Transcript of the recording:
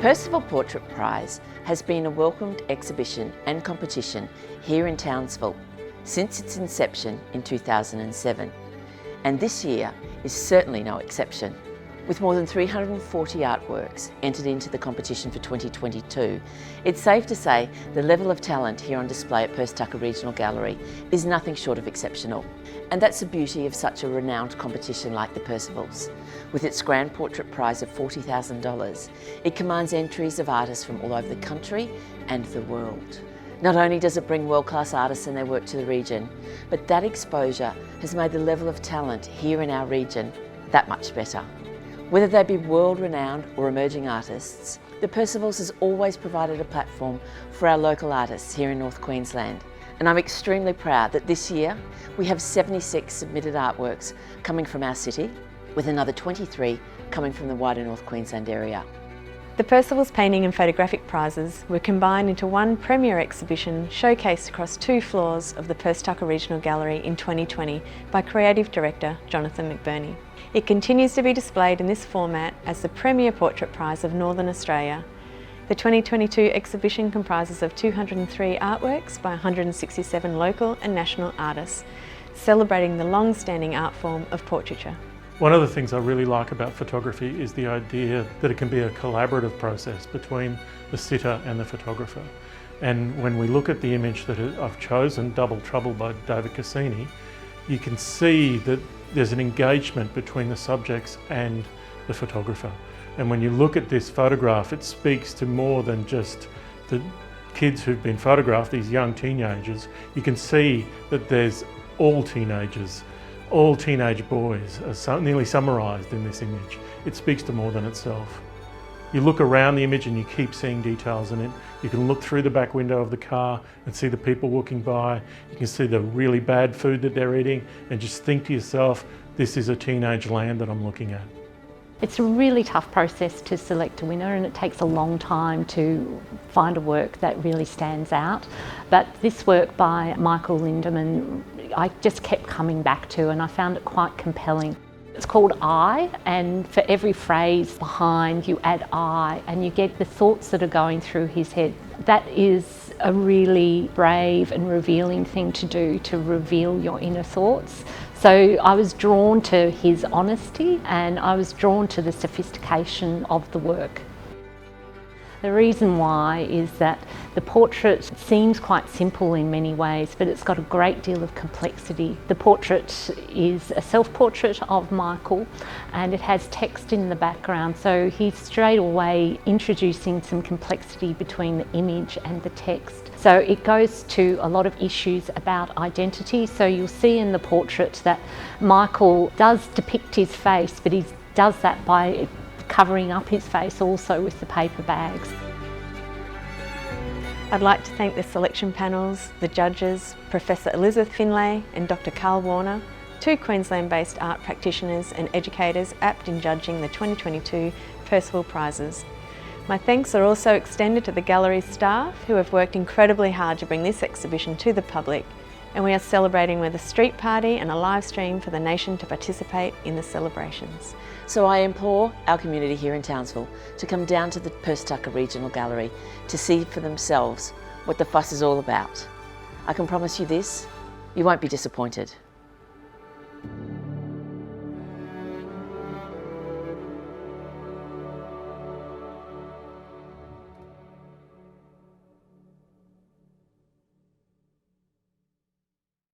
Percival Portrait Prize has been a welcomed exhibition and competition here in Townsville since its inception in 2007, and this year is certainly no exception. With more than 340 artworks entered into the competition for 2022, it's safe to say the level of talent here on display at Percivals Regional Gallery is nothing short of exceptional. And that's the beauty of such a renowned competition like the Percivals. With its grand portrait prize of $40,000, it commands entries of artists from all over the country and the world. Not only does it bring world-class artists and their work to the region, but that exposure has made the level of talent here in our region that much better. Whether they be world-renowned or emerging artists, the Percivals has always provided a platform for our local artists here in North Queensland. And I'm extremely proud that this year we have 76 submitted artworks coming from our city, with another 23 coming from the wider North Queensland area. The Percivals Painting and Photographic Prizes were combined into one premier exhibition showcased across 2 floors of the Percivals Regional Gallery in 2020 by Creative Director Jonathan McBurney. It continues to be displayed in this format as the premier portrait prize of Northern Australia. The 2022 exhibition comprises of 203 artworks by 167 local and national artists, celebrating the long-standing art form of portraiture. One of the things I really like about photography is the idea that it can be a collaborative process between the sitter and the photographer. And when we look at the image that I've chosen, Double Trouble by David Cassini, you can see that there's an engagement between the subjects and the photographer. And when you look at this photograph, it speaks to more than just the kids who've been photographed, these young teenagers. You can see that there's all teenagers, all teenage boys are nearly summarised in this image. It speaks to more than itself. You look around the image and you keep seeing details in it. You can look through the back window of the car and see the people walking by. You can see the really bad food that they're eating and just think to yourself, this is a teenage land that I'm looking at. It's a really tough process to select a winner, and it takes a long time to find a work that really stands out. But this work by Michael Lindemann, I just kept coming back to, and I found it quite compelling. It's called I, and for every phrase behind you add I, and you get the thoughts that are going through his head. That is a really brave and revealing thing to do, to reveal your inner thoughts. So I was drawn to his honesty, and I was drawn to the sophistication of the work. The reason why is that the portrait seems quite simple in many ways, but it's got a great deal of complexity. The portrait is a self-portrait of Michael, and it has text in the background, so he's straight away introducing some complexity between the image and the text. So it goes to a lot of issues about identity. So you'll see in the portrait that Michael does depict his face, but he does that by covering up his face also with the paper bags. I'd like to thank the selection panels, the judges, Professor Elizabeth Finlay and Dr. Carl Warner, 2 Queensland-based art practitioners and educators apt in judging the 2022 Percival Prizes. My thanks are also extended to the gallery's staff, who have worked incredibly hard to bring this exhibition to the public, and we are celebrating with a street party and a live stream for the nation to participate in the celebrations. So I implore our community here in Townsville to come down to the Percivals Regional Gallery to see for themselves what the fuss is all about. I can promise you this, you won't be disappointed.